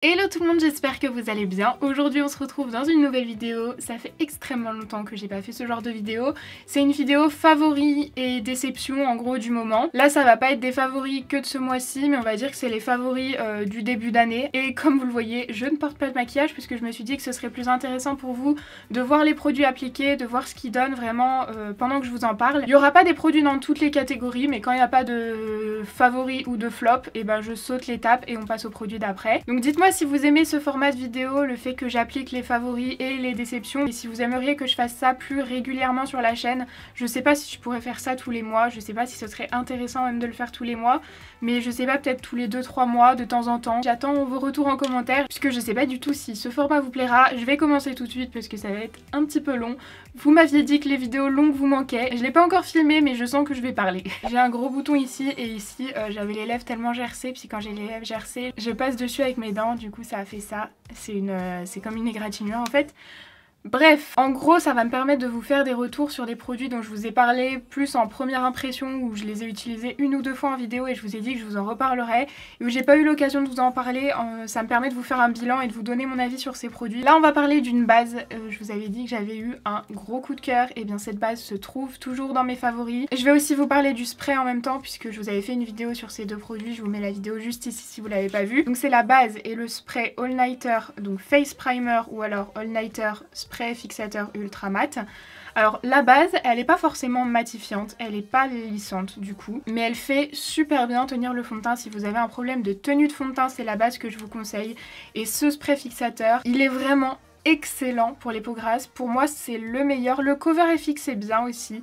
Hello tout le monde, j'espère que vous allez bien. Aujourd'hui on se retrouve dans une nouvelle vidéo. Ça fait extrêmement longtemps que j'ai pas fait ce genre de vidéo. C'est une vidéo favoris et déceptions en gros du moment. Là ça va pas être des favoris que de ce mois-ci, mais on va dire que c'est les favoris du début d'année. Et comme vous le voyez, je ne porte pas de maquillage puisque je me suis dit que ce serait plus intéressant pour vous de voir les produits appliqués, de voir ce qu'ils donnent vraiment pendant que je vous en parle. Il y aura pas des produits dans toutes les catégories, mais quand il n'y a pas de favoris ou de flop, et ben je saute l'étape et on passe aux produits d'après. Donc dites-moi si vous aimez ce format de vidéo, le fait que j'applique les favoris et les déceptions, et si vous aimeriez que je fasse ça plus régulièrement sur la chaîne. Je sais pas si je pourrais faire ça tous les mois, je sais pas si ce serait intéressant même de le faire tous les mois, mais je sais pas, peut-être tous les 2-3 mois de temps en temps. J'attends vos retours en commentaire puisque je sais pas du tout si ce format vous plaira. Je vais commencer tout de suite parce que ça va être un petit peu long. Vous m'aviez dit que les vidéos longues vous manquaient. Je l'ai pas encore filmé mais je sens que je vais parler. J'ai un gros bouton ici et ici j'avais les lèvres tellement gercées, puis quand j'ai les lèvres gercées, je passe dessus avec mes dents, du coup ça a fait ça. C'est comme une égratignure en fait. Bref, en gros ça va me permettre de vous faire des retours sur des produits dont je vous ai parlé plus en première impression, où je les ai utilisés une ou deux fois en vidéo et je vous ai dit que je vous en reparlerai, et où j'ai pas eu l'occasion de vous en parler. Ça me permet de vous faire un bilan et de vous donner mon avis sur ces produits. Là on va parler d'une base, je vous avais dit que j'avais eu un gros coup de cœur, et bien cette base se trouve toujours dans mes favoris. Je vais aussi vous parler du spray en même temps puisque je vous avais fait une vidéo sur ces deux produits, je vous mets la vidéo juste ici si vous l'avez pas vue. Donc c'est la base et le spray All Nighter, donc Face Primer ou alors All Nighter spray fixateur ultra mat. Alors la base, elle est pas forcément matifiante, elle est pas lissante du coup, mais elle fait super bien tenir le fond de teint. Si vous avez un problème de tenue de fond de teint, c'est la base que je vous conseille. Et ce spray fixateur, il est vraiment excellent pour les peaux grasses. Pour moi c'est le meilleur. Le Cover FX est bien aussi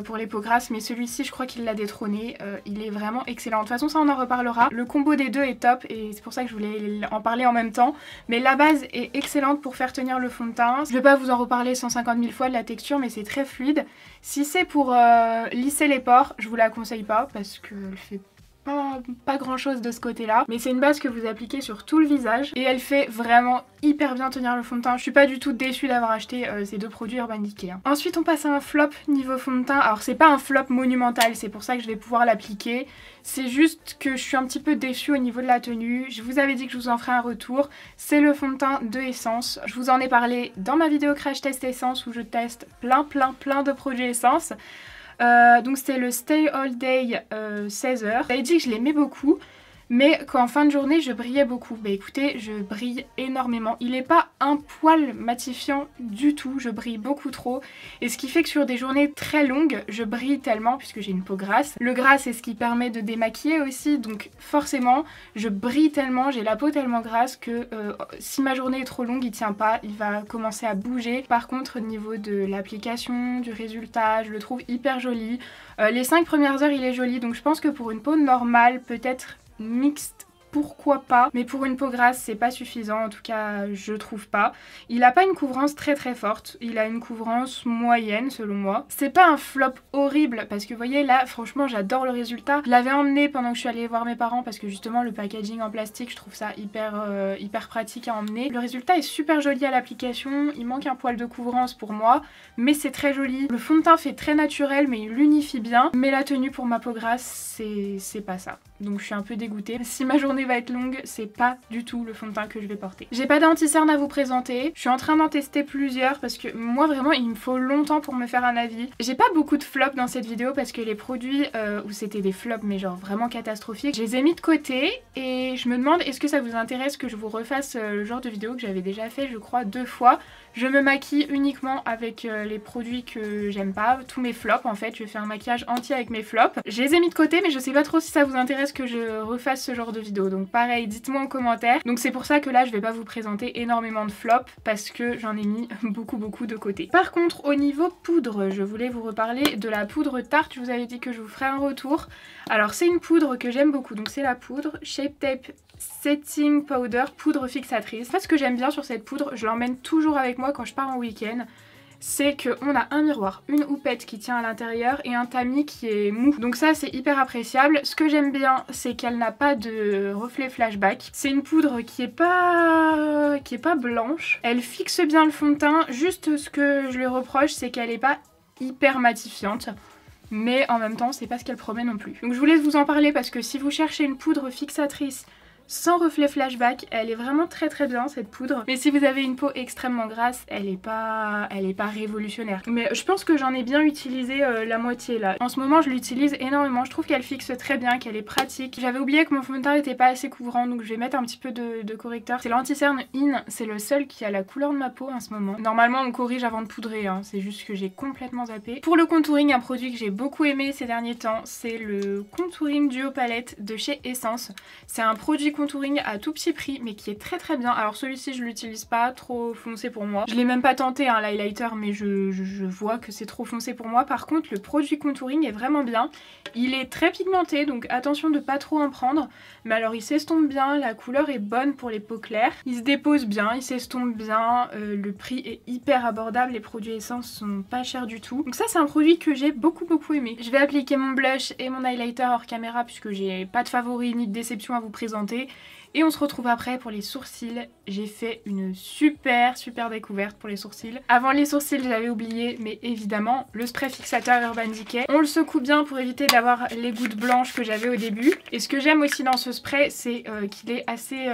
pour les peaux grasses, mais celui-ci je crois qu'il l'a détrôné. Il est vraiment excellent. De toute façon ça on en reparlera. Le combo des deux est top et c'est pour ça que je voulais en parler en même temps. Mais la base est excellente pour faire tenir le fond de teint. Je vais pas vous en reparler 150 000 fois de la texture, mais c'est très fluide. Si c'est pour lisser les pores, je vous la conseille pas parce qu'elle fait pas grand chose de ce côté là, mais c'est une base que vous appliquez sur tout le visage et elle fait vraiment hyper bien tenir le fond de teint. Je suis pas du tout déçue d'avoir acheté ces deux produits Urban Decay. Ensuite on passe à un flop niveau fond de teint. Alors c'est pas un flop monumental, c'est pour ça que je vais pouvoir l'appliquer. C'est juste que je suis un petit peu déçue au niveau de la tenue. Je vous avais dit que je vous en ferai un retour. C'est le fond de teint de Essence. Je vous en ai parlé dans ma vidéo crash test Essence où je teste plein de produits Essence. Donc c'était le Stay All Day 16 heures. J'avais dit que je l'aimais beaucoup, mais qu'en fin de journée je brillais beaucoup. Bah écoutez, je brille énormément. Il n'est pas un poil matifiant du tout, je brille beaucoup trop. Et ce qui fait que sur des journées très longues, je brille tellement puisque j'ai une peau grasse. Le gras c'est ce qui permet de démaquiller aussi, donc forcément je brille tellement, j'ai la peau tellement grasse que si ma journée est trop longue, il tient pas, il va commencer à bouger. Par contre au niveau de l'application, du résultat, je le trouve hyper joli. Les 5 premières heures il est joli, donc je pense que pour une peau normale, peut-être mixte, pourquoi pas, mais pour une peau grasse c'est pas suffisant, en tout cas je trouve pas. Il a pas une couvrance très forte, il a une couvrance moyenne selon moi. C'est pas un flop horrible parce que vous voyez là franchement j'adore le résultat. Je l'avais emmené pendant que je suis allée voir mes parents parce que justement le packaging en plastique je trouve ça hyper pratique à emmener. Le résultat est super joli à l'application, il manque un poil de couvrance pour moi mais c'est très joli. Le fond de teint fait très naturel mais il l'unifie bien, mais la tenue pour ma peau grasse c'est pas ça. Donc je suis un peu dégoûtée. Si ma journée va être longue, c'est pas du tout le fond de teint que je vais porter. J'ai pas d'anti-cerne à vous présenter. Je suis en train d'en tester plusieurs parce que moi vraiment il me faut longtemps pour me faire un avis. J'ai pas beaucoup de flops dans cette vidéo parce que les produits où c'était des flops mais genre vraiment catastrophiques, je les ai mis de côté et je me demande est-ce que ça vous intéresse que je vous refasse le genre de vidéo que j'avais déjà fait je crois 2 fois. Je me maquille uniquement avec les produits que j'aime pas, tous mes flops en fait, je fais un maquillage entier avec mes flops. Je les ai mis de côté mais je sais pas trop si ça vous intéresse que je refasse ce genre de vidéo, donc pareil dites-moi en commentaire. Donc c'est pour ça que là je vais pas vous présenter énormément de flops parce que j'en ai mis beaucoup de côté. Par contre au niveau poudre, je voulais vous reparler de la poudre Tarte, je vous avais dit que je vous ferais un retour. Alors c'est une poudre que j'aime beaucoup, donc c'est la poudre Shape Tape Setting Powder, poudre fixatrice. En fait ce que j'aime bien sur cette poudre, je l'emmène toujours avec moi quand je pars en week-end, c'est qu'on a un miroir, une houppette qui tient à l'intérieur et un tamis qui est mou. Donc ça c'est hyper appréciable. Ce que j'aime bien c'est qu'elle n'a pas de reflet flashback. C'est une poudre qui est pas blanche. Elle fixe bien le fond de teint. Juste ce que je lui reproche c'est qu'elle est pas hyper matifiante. Mais en même temps c'est pas ce qu'elle promet non plus. Donc je voulais vous en parler parce que si vous cherchez une poudre fixatrice sans reflet flashback. Elle est vraiment très très bien cette poudre. Mais si vous avez une peau extrêmement grasse, elle est pas révolutionnaire. Mais je pense que j'en ai bien utilisé la moitié là. En ce moment je l'utilise énormément, je trouve qu'elle fixe très bien, qu'elle est pratique. J'avais oublié que mon fond de teint n'était pas assez couvrant, donc je vais mettre un petit peu de correcteur. C'est l'anti-cerne In, c'est le seul qui a la couleur de ma peau en ce moment. Normalement on corrige avant de poudrer, hein. C'est juste que j'ai complètement zappé. Pour le contouring, un produit que j'ai beaucoup aimé ces derniers temps, c'est le contouring duo palette de chez Essence. C'est un produit contouring à tout petit prix mais qui est très très bien. Alors celui-ci je l'utilise pas, trop foncé pour moi. Je l'ai même pas tenté hein, l'highlighter, mais je vois que c'est trop foncé pour moi. Par contre le produit contouring est vraiment bien. Il est très pigmenté donc attention de pas trop en prendre. Mais alors il s'estompe bien, la couleur est bonne pour les peaux claires. Il se dépose bien, il s'estompe bien, le prix est hyper abordable, les produits Essence sont pas chers du tout. Donc ça c'est un produit que j'ai beaucoup aimé. Je vais appliquer mon blush et mon highlighter hors caméra puisque j'ai pas de favoris ni de déception à vous présenter. Et on se retrouve après pour les sourcils. J'ai fait une super découverte pour les sourcils. Avant les sourcils j'avais oublié, mais évidemment le spray fixateur Urban Decay. On le secoue bien pour éviter d'avoir les gouttes blanches que j'avais au début. Et ce que j'aime aussi dans ce spray, c'est qu'il est assez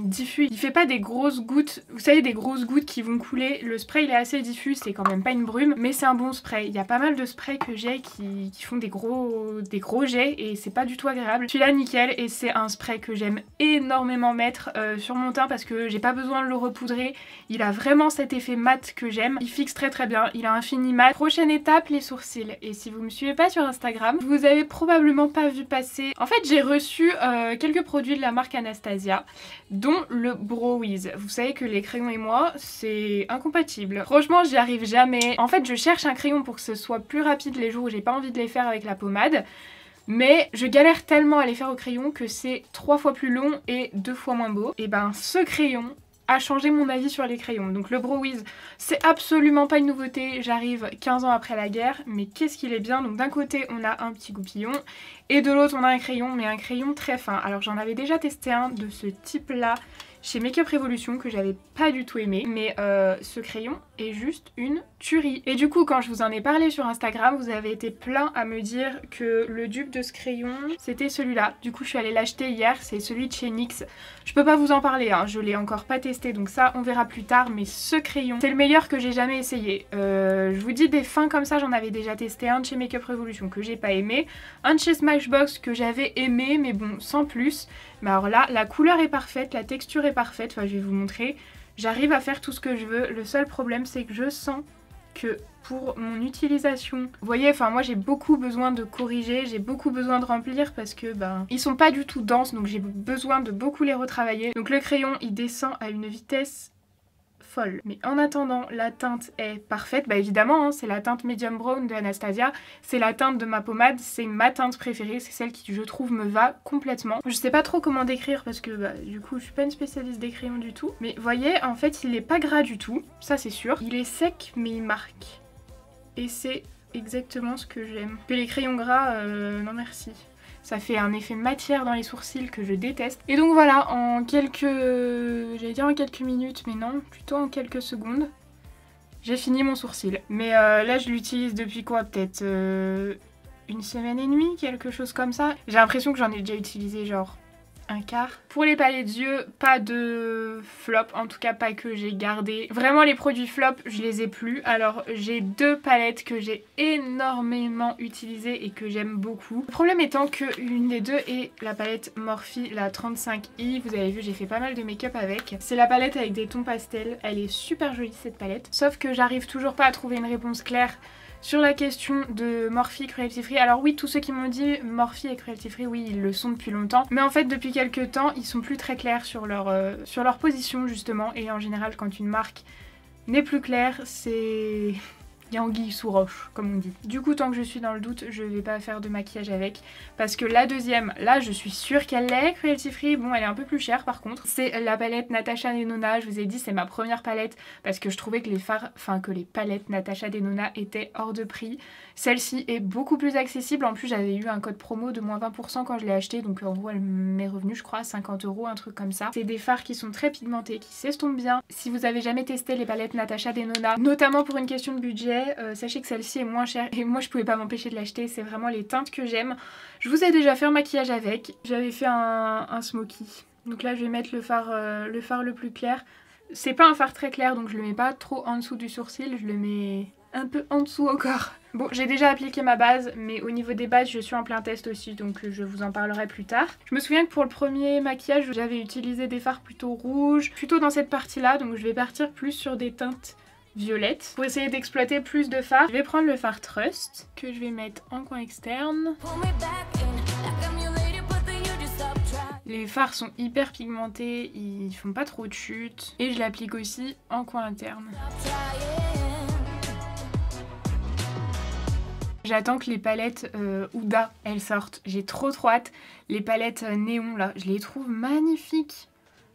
diffus. Il fait pas des grosses gouttes, vous savez, des grosses gouttes qui vont couler. Le spray il est assez diffus, c'est quand même pas une brume, mais c'est un bon spray. Il y a pas mal de sprays que j'ai qui font des gros jets et c'est pas du tout agréable. Celui-là nickel, et c'est un spray que j'aime énormément mettre sur mon teint parce que j'ai pas besoin de le repoudrer. Il a vraiment cet effet mat que j'aime. Il fixe très bien, il a un fini mat. Prochaine étape, les sourcils. Et si vous me suivez pas sur Instagram, vous avez probablement pas vu passer. En fait j'ai reçu quelques produits de la marque Anastasia, dont le Brow Wiz. Vous savez que les crayons et moi c'est incompatible. Franchement j'y arrive jamais. En fait je cherche un crayon pour que ce soit plus rapide les jours où j'ai pas envie de les faire avec la pommade. Mais je galère tellement à les faire au crayon que c'est 3 fois plus long et 2 fois moins beau. Et ben ce crayon a changé mon avis sur les crayons. Donc le Brow Wiz, c'est absolument pas une nouveauté, j'arrive 15 ans après la guerre, mais qu'est-ce qu'il est bien. Donc d'un côté on a un petit goupillon et de l'autre on a un crayon, mais un crayon très fin. Alors j'en avais déjà testé un de ce type là chez Make Up Revolution que j'avais pas du tout aimé, mais ce crayon est juste une tuerie. Et du coup quand je vous en ai parlé sur Instagram, vous avez été plein à me dire que le dupe de ce crayon c'était celui-là. Du coup je suis allée l'acheter hier, c'est celui de chez NYX. Je peux pas vous en parler, hein, je l'ai encore pas testé donc ça on verra plus tard, mais ce crayon c'est le meilleur que j'ai jamais essayé. Je vous dis des fins comme ça, j'en avais déjà testé un de chez Make Up Revolution que j'ai pas aimé, un de chez Smashbox que j'avais aimé mais bon sans plus. Mais alors là la couleur est parfaite, la texture est parfaite, enfin je vais vous montrer. J'arrive à faire tout ce que je veux, le seul problème c'est que je sens que pour mon utilisation, vous voyez, enfin moi j'ai beaucoup besoin de corriger, j'ai beaucoup besoin de remplir parce que ben ils sont pas du tout denses, donc j'ai besoin de beaucoup les retravailler. Donc le crayon il descend à une vitesse folle. Mais en attendant, la teinte est parfaite. Bah évidemment, hein, c'est la teinte Medium Brown de Anastasia. C'est la teinte de ma pommade. C'est ma teinte préférée. C'est celle qui, je trouve, me va complètement. Je sais pas trop comment décrire parce que, bah, du coup, je suis pas une spécialiste des crayons du tout. Mais voyez, en fait, il est pas gras du tout. Ça, c'est sûr. Il est sec, mais il marque. Et c'est exactement ce que j'aime. Que les crayons gras, non merci. Ça fait un effet matière dans les sourcils que je déteste. Et donc voilà, en quelques... j'allais dire en quelques minutes, mais non, plutôt en quelques secondes, j'ai fini mon sourcil. Mais là, je l'utilise depuis quoi? Peut-être une semaine et demie, quelque chose comme ça. J'ai l'impression que j'en ai déjà utilisé genre un quart. Pour les palettes d'yeux, pas de flop, en tout cas pas que j'ai gardé. Vraiment les produits flop, je les ai plus. Alors j'ai deux palettes que j'ai énormément utilisées et que j'aime beaucoup. Le problème étant que une des deux est la palette Morphe, la 35i. Vous avez vu, j'ai fait pas mal de make-up avec. C'est la palette avec des tons pastels. Elle est super jolie cette palette. Sauf que j'arrive toujours pas à trouver une réponse claire sur la question de Morphe Cruelty Free. Alors oui, tous ceux qui m'ont dit Morphe et Cruelty Free, oui, ils le sont depuis longtemps. Mais en fait, depuis quelques temps, ils sont plus très clairs sur leur position, justement. Et en général, quand une marque n'est plus claire, c'est... il y a anguille sous roche, comme on dit. Du coup, tant que je suis dans le doute, je vais pas faire de maquillage avec. Parce que la deuxième, là, je suis sûre qu'elle l'est, Cruelty Free. Bon, elle est un peu plus chère, par contre. C'est la palette Natasha Denona. Je vous ai dit, c'est ma première palette. Parce que je trouvais que les palettes Natasha Denona étaient hors de prix. Celle-ci est beaucoup plus accessible. En plus, j'avais eu un code promo de moins 20% quand je l'ai acheté. Donc, en gros, elle m'est revenue, je crois, à 50 €, un truc comme ça. C'est des fards qui sont très pigmentés, qui s'estompent bien. Si vous avez jamais testé les palettes Natasha Denona, notamment pour une question de budget, sachez que celle-ci est moins chère et moi je pouvais pas m'empêcher de l'acheter. C'est vraiment les teintes que j'aime. Je vous ai déjà fait un maquillage avec, j'avais fait un smoky. Donc là je vais mettre le fard le plus clair. C'est pas un fard très clair donc je le mets pas trop en dessous du sourcil, je le mets un peu en dessous encore. Bon, j'ai déjà appliqué ma base, mais au niveau des bases, je suis en plein test aussi, donc je vous en parlerai plus tard. Je me souviens que pour le premier maquillage, j'avais utilisé des fards plutôt rouges, plutôt dans cette partie-là, donc je vais partir plus sur des teintes violettes pour essayer d'exploiter plus de fards. Je vais prendre le fard Trust, que je vais mettre en coin externe. Les fards sont hyper pigmentés, ils font pas trop de chute, et je l'applique aussi en coin interne. J'attends que les palettes Huda, elles sortent. J'ai trop hâte. Les palettes néon, là, je les trouve magnifiques.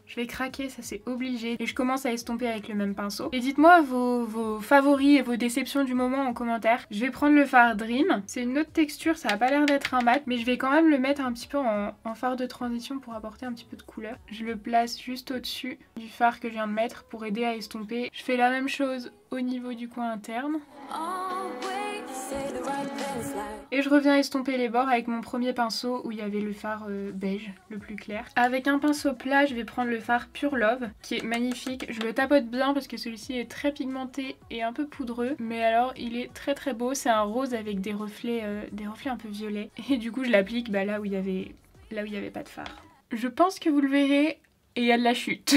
Je vais craquer, ça c'est obligé. Et je commence à estomper avec le même pinceau. Et dites-moi vos favoris et vos déceptions du moment en commentaire. Je vais prendre le fard Dream. C'est une autre texture, ça a pas l'air d'être un mat. Mais je vais quand même le mettre un petit peu en fard de transition pour apporter un petit peu de couleur. Je le place juste au-dessus du fard que je viens de mettre pour aider à estomper. Je fais la même chose au niveau du coin interne. Et je reviens estomper les bords avec mon premier pinceau où il y avait le fard beige, le plus clair. Avec un pinceau plat, je vais prendre le fard Pure Love, qui est magnifique. Je le tapote bien parce que celui-ci est très pigmenté et un peu poudreux. Mais alors, il est très très beau. C'est un rose avec des reflets un peu violets. Et du coup, je l'applique là où il y avait pas de fard. Je pense que vous le verrez et il y a de la chute.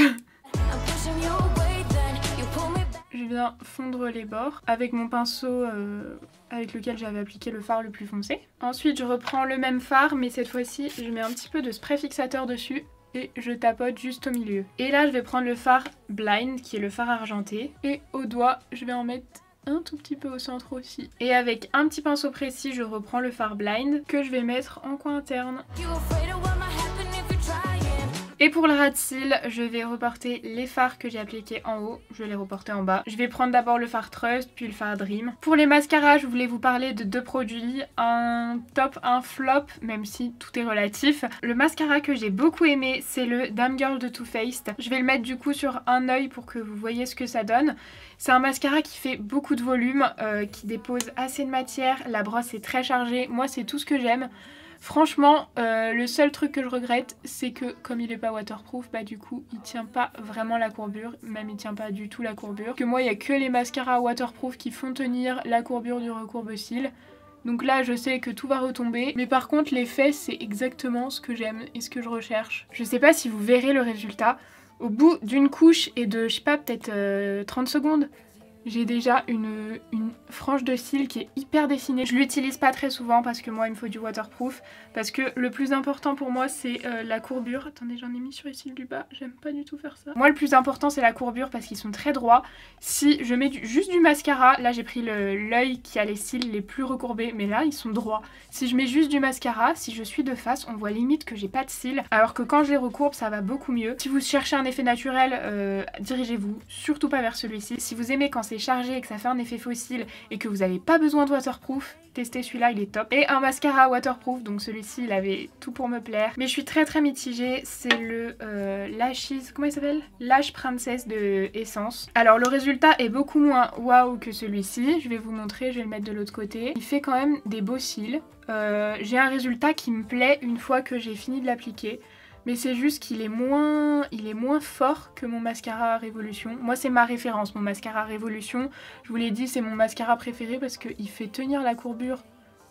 Je viens fondre les bords avec mon pinceau avec lequel j'avais appliqué le fard le plus foncé. Ensuite, je reprends le même fard, mais cette fois-ci, je mets un petit peu de spray fixateur dessus et je tapote juste au milieu. Et là, je vais prendre le fard Blind, qui est le fard argenté. Et au doigt, je vais en mettre un tout petit peu au centre aussi. Et avec un petit pinceau précis, je reprends le fard Blind que je vais mettre en coin interne. Et pour le ras de cils, je vais reporter les fards que j'ai appliqués en haut, je vais les reporter en bas. Je vais prendre d'abord le fard Trust, puis le fard Dream. Pour les mascaras, je voulais vous parler de deux produits, un top, un flop, même si tout est relatif. Le mascara que j'ai beaucoup aimé, c'est le Damn Girl de Too Faced. Je vais le mettre du coup sur un œil pour que vous voyez ce que ça donne. C'est un mascara qui fait beaucoup de volume, qui dépose assez de matière, la brosse est très chargée, moi c'est tout ce que j'aime. Franchement, le seul truc que je regrette, c'est que comme il est pas waterproof, bah du coup il tient pas vraiment la courbure, même il tient pas du tout la courbure. Que moi il y a que les mascaras waterproof qui font tenir la courbure du recourbe-cils. Donc là je sais que tout va retomber, mais par contre l'effet c'est exactement ce que j'aime et ce que je recherche. Je sais pas si vous verrez le résultat, au bout d'une couche et de je sais pas peut-être 30 secondes, j'ai déjà une frange de cils qui est hyper dessinée. Je l'utilise pas très souvent parce que moi il me faut du waterproof. Parce que le plus important pour moi c'est la courbure. Attendez, j'en ai mis sur les cils du bas, j'aime pas du tout faire ça. Moi le plus important c'est la courbure parce qu'ils sont très droits. Si je mets juste du mascara, là j'ai pris l'œil qui a les cils les plus recourbés, mais là ils sont droits. Si je mets juste du mascara, si je suis de face, on voit limite que j'ai pas de cils. Alors que quand je les recourbe ça va beaucoup mieux. Si vous cherchez un effet naturel, dirigez-vous surtout pas vers celui-ci. Si vous aimez quand c'est chargé et que ça fait un effet fossile et que vous n'avez pas besoin de waterproof, testez celui-là, il est top. Et un mascara waterproof, donc celui-ci il avait tout pour me plaire. Mais je suis très mitigée, c'est le Lashes, comment il s'appelle, Lash Princess de Essence. Alors le résultat est beaucoup moins waouh que celui-ci, je vais vous montrer, je vais le mettre de l'autre côté. Il fait quand même des beaux cils. J'ai un résultat qui me plaît une fois que j'ai fini de l'appliquer. Mais c'est juste qu'il est moins fort que mon mascara Révolution. Moi c'est ma référence, mon mascara Révolution. Je vous l'ai dit, c'est mon mascara préféré parce qu'il fait tenir la courbure,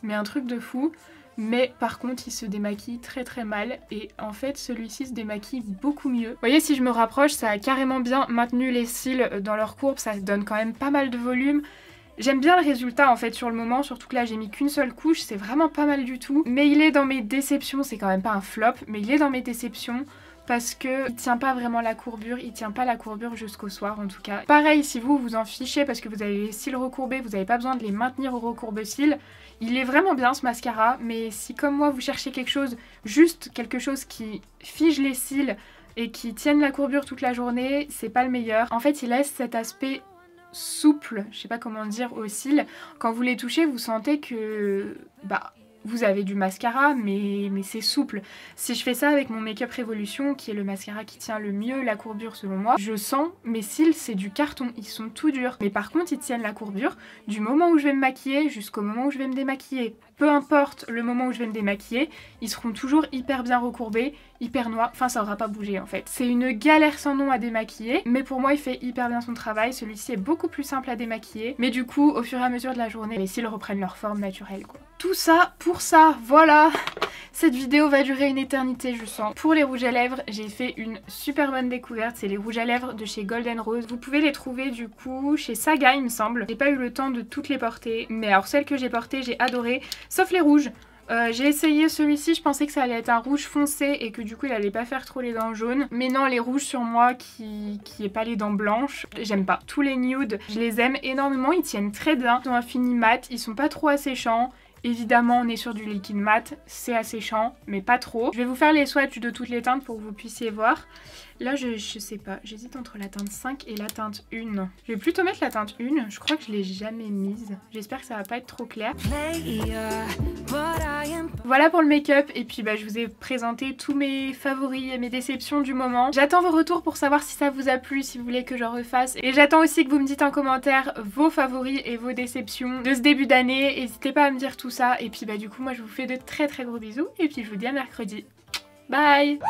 mais un truc de fou. Mais par contre il se démaquille très mal et en fait celui-ci se démaquille beaucoup mieux. Vous voyez, si je me rapproche, ça a carrément bien maintenu les cils dans leur courbe, ça donne quand même pas mal de volume. J'aime bien le résultat en fait sur le moment, surtout que là j'ai mis qu'une seule couche, c'est vraiment pas mal du tout. Mais il est dans mes déceptions, c'est quand même pas un flop, mais il est dans mes déceptions parce que il tient pas vraiment la courbure, il tient pas la courbure jusqu'au soir en tout cas. Pareil, si vous vous en fichez parce que vous avez les cils recourbés, vous n'avez pas besoin de les maintenir au recourbe-cils, il est vraiment bien ce mascara, mais si comme moi vous cherchez quelque chose, juste quelque chose qui fige les cils et qui tienne la courbure toute la journée, c'est pas le meilleur. En fait il laisse cet aspect souple, je sais pas comment dire, aux cils. Quand vous les touchez, vous sentez que vous avez du mascara, mais c'est souple. Si je fais ça avec mon Make-up Revolution, qui est le mascara qui tient le mieux la courbure selon moi, je sens mes cils, c'est du carton, ils sont tout durs. Mais par contre, ils tiennent la courbure du moment où je vais me maquiller jusqu'au moment où je vais me démaquiller. Peu importe le moment où je vais me démaquiller, ils seront toujours hyper bien recourbés, hyper noirs, enfin ça aura pas bougé en fait. C'est une galère sans nom à démaquiller, mais pour moi il fait hyper bien son travail. Celui-ci est beaucoup plus simple à démaquiller, mais du coup au fur et à mesure de la journée, les cils reprennent leur forme naturelle quoi. Tout ça pour ça, voilà. Cette vidéo va durer une éternité je sens. Pour les rouges à lèvres, j'ai fait une super bonne découverte, c'est les rouges à lèvres de chez Golden Rose. Vous pouvez les trouver du coup chez Saga il me semble. J'ai pas eu le temps de toutes les porter, mais alors celles que j'ai portées j'ai adoré, sauf les rouges. J'ai essayé celui-ci, je pensais que ça allait être un rouge foncé et que du coup il allait pas faire trop les dents jaunes. Mais non, les rouges sur moi qui est pas les dents blanches, j'aime pas. Tous les nudes, je les aime énormément, ils tiennent très bien. Ils ont un fini mat, ils sont pas trop asséchants. Évidemment on est sur du liquide mat, c'est asséchant mais pas trop. Je vais vous faire les swatchs de toutes les teintes pour que vous puissiez voir. Là je sais pas, j'hésite entre la teinte 5 et la teinte 1. Je vais plutôt mettre la teinte 1, je crois que je l'ai jamais mise. J'espère que ça va pas être trop clair. Voilà pour le make-up et puis je vous ai présenté tous mes favoris et mes déceptions du moment. J'attends vos retours pour savoir si ça vous a plu, si vous voulez que j'en refasse. Et j'attends aussi que vous me dites en commentaire vos favoris et vos déceptions de ce début d'année. N'hésitez pas à me dire tout ça et puis du coup moi je vous fais de très gros bisous et puis je vous dis à mercredi. Bye.